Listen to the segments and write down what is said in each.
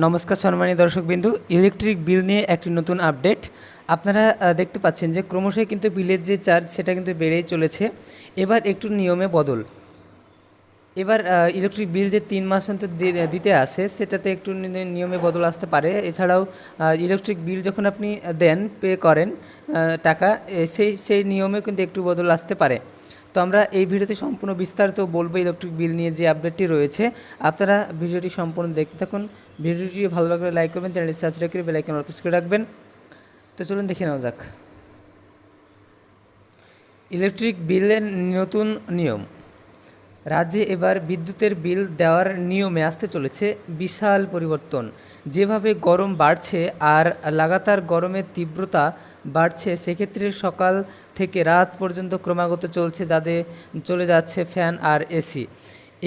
নমস্কার সম্মানীয় দর্শকবিন্দু, electric bill নিয়ে একটি নতুন আপডেট। আপনারা দেখতে পাচ্ছেন যে ক্রমশই কিন্তু বিলের যে চার্জ সেটা কিন্তু বেড়েই চলেছে। এবার একটু নিয়মে বদল। এবার ইলেকট্রিক বিল যে 3 মাস অন্তর দিতে আসে সেটাতে একটু নিয়মে বদল আসতে পারে। এছাড়াও ইলেকট্রিক বিল যখন আপনি দেন, পে করেন টাকা, সেই নিয়মে কিন্তু একটু বদল আসতে পারে। তো আমরা এই ভিডিওতে সম্পূর্ণ বিস্তারিত বলবো ইলেকট্রিক বিল নিয়ে যে আপডেটটি রয়েছে। আপনারা ভিডিওটি সম্পূর্ণ দেখতে থাকুন। ভিডিওটি ভালো লাগলে লাইক করবেন, চ্যানেলটি সাবস্ক্রাইব করে বেল আইকন অল প্রেস করে রাখবেন। তো চলুন দেখে নেওয়া যাক ইলেকট্রিক বিলের নতুন নিয়ম। রাজ্যে এবার বিদ্যুতের বিল দেওয়ার নিয়মে আসতে চলেছে বিশাল পরিবর্তন। যেভাবে গরম বাড়ছে আর লাগাতার গরমের তীব্রতা বাড়ছে, সেক্ষেত্রে সকাল থেকে রাত পর্যন্ত ক্রমাগত চলে যাচ্ছে ফ্যান আর এসি।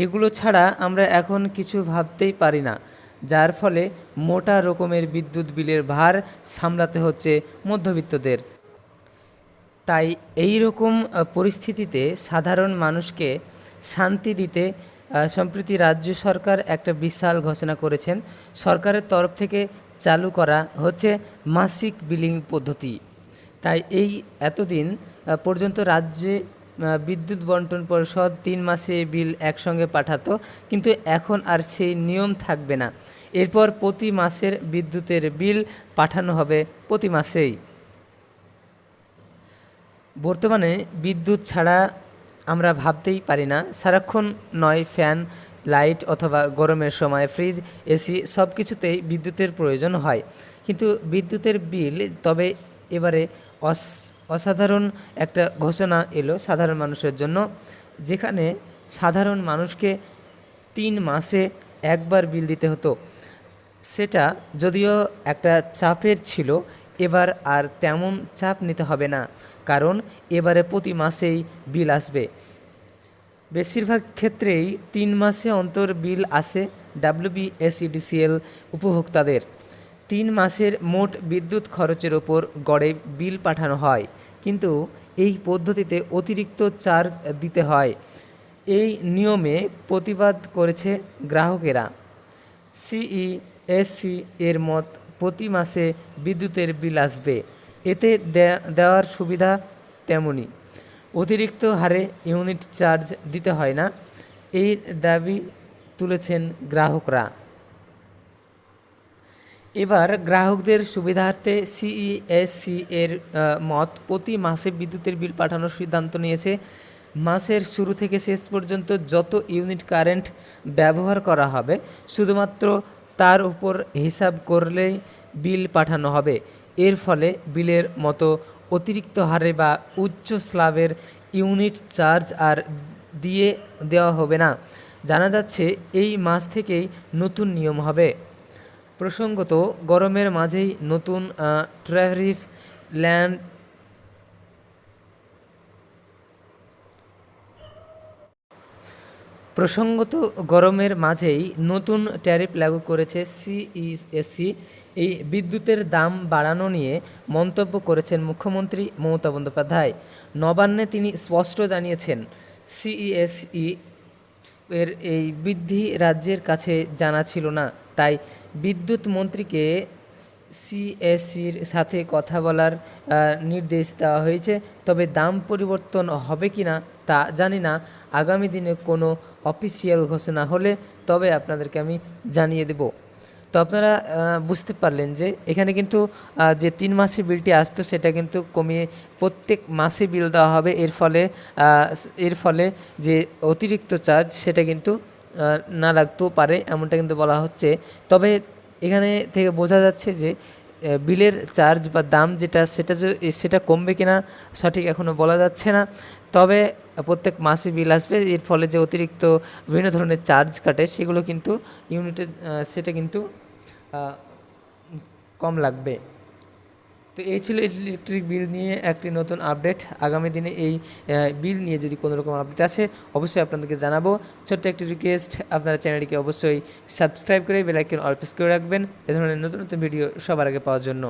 এগুলো ছাড়া আমরা এখন কিছু ভাবতেই পারি না, যার ফলে মোটা রকমের বিদ্যুৎ বিলের ভার সামলাতে হচ্ছে মধ্যবিত্তদের। তাই এই রকম পরিস্থিতিতে সাধারণ মানুষকে শান্তি দিতে সম্প্রতি রাজ্য সরকার একটা বিশাল ঘোষণা করেছেন। সরকারের তরফ থেকে চালু করা হচ্ছে মাসিক বিলিং পদ্ধতি। তাই এতদিন পর্যন্ত রাজ্যে বিদ্যুৎ বন্টন পরিষদ 3 মাসে বিল একসঙ্গে পাঠাতো, কিন্তু এখন আর সেই নিয়ম থাকবে না। এরপর প্রতি মাসের বিদ্যুতের বিল পাঠানো হবে প্রতি মাসেই। বর্তমানে বিদ্যুৎ ছাড়া আমরা ভাবতেই পারি না। সারাক্ষণ নয় ফ্যান, লাইট অথবা গরমের সময় ফ্রিজ, এসি সব কিছুতেই বিদ্যুতের প্রয়োজন হয়। কিন্তু বিদ্যুতের বিল তবে এবারে অসাধারণ একটা ঘোষণা এলো সাধারণ মানুষের জন্য, যেখানে সাধারণ মানুষকে 3 মাসে একবার বিল দিতে হতো। সেটা যদিও একটা চাপের ছিল, এবার আর তেমন চাপ নিতে হবে না, কারণ এবারে প্রতি মাসেই বিল আসবে। বেশিরভাগ ক্ষেত্রেই 3 মাসে অন্তর বিল আসে WBSEDCL উপভোক্তাদের। 3 মাসের মোট বিদ্যুৎ খরচের ওপর গড়ে বিল পাঠানো হয়, কিন্তু এই পদ্ধতিতে অতিরিক্ত চার্জ দিতে হয়। এই নিয়মে প্রতিবাদ করেছে গ্রাহকেরা। CESC এর মত, প্রতি মাসে বিদ্যুতের বিল আসবে, এতে দেওয়ার সুবিধা তেমনই অতিরিক্ত হারে ইউনিট চার্জ দিতে হয় না। এই দাবি তুলেছেন গ্রাহকরা। এবার গ্রাহকদের সুবিধার্থে CESC এর মত, প্রতি মাসে বিদ্যুতের বিল পাঠানোর সিদ্ধান্ত নিয়েছে। মাসের শুরু থেকে শেষ পর্যন্ত যত ইউনিট কারেন্ট ব্যবহার করা হবে, শুধুমাত্র তার উপর হিসাব করলেই বিল পাঠানো হবে। এর ফলে বিলের মতো অতিরিক্ত হারে বা উচ্চ স্ল্যাবের ইউনিট চার্জ আর দেওয়া হবে না। জানা যাচ্ছে এই মাস থেকেই নতুন নিয়ম হবে। প্রসঙ্গত, গরমের মাঝেই নতুন ট্যারিফ লাগু করেছে CESC। এই বিদ্যুতের দাম বাড়ানো নিয়ে মন্তব্য করেছেন মুখ্যমন্ত্রী মমতা বন্দ্যোপাধ্যায়। নবান্নে তিনি স্পষ্ট জানিয়েছেন, CESC এর এই বৃদ্ধি রাজ্যের কাছে জানা ছিল না, তাই বিদ্যুৎ মন্ত্রীকে CESCর সাথে কথা বলার নির্দেশ দেওয়া হয়েছে। তবে দাম পরিবর্তন হবে কি না তা জানি না। আগামী দিনে কোনো অফিসিয়াল ঘোষণা হলে তবে আপনাদেরকে আমি জানিয়ে দেব। তো আপনারা বুঝতে পারলেন যে এখানে কিন্তু যে 3 মাসে বিলটি আসতো সেটা কিন্তু কমিয়ে প্রত্যেক মাসে বিল দেওয়া হবে। এর ফলে যে অতিরিক্ত চার্জ সেটা কিন্তু না লাগতেও পারে, এমনটা কিন্তু বলা হচ্ছে। তবে এখানে থেকে বোঝা যাচ্ছে যে বিলের চার্জ বা দাম সেটা কমবে কিনা সঠিক এখনও বলা যাচ্ছে না। তবে প্রত্যেক মাসে বিল আসবে, এর ফলে যে অতিরিক্ত বিভিন্ন ধরনের চার্জ কাটে সেগুলো কিন্তু সেটা কিন্তু কম লাগবে। তো এই ছিল ইলেকট্রিক বিল নিয়ে একটি নতুন আপডেট। আগামী দিনে এই বিল নিয়ে যদি কোনো রকম আপডেট আসে অবশ্যই আপনাদেরকে জানাবো। ছোট্ট একটি রিকোয়েস্ট, আপনারা চ্যানেলটিকে অবশ্যই সাবস্ক্রাইব করে বেল আইকন অল প্রেস করে রাখবেন এ ধরনের নতুন নতুন ভিডিও সবার আগে পাওয়ার জন্য।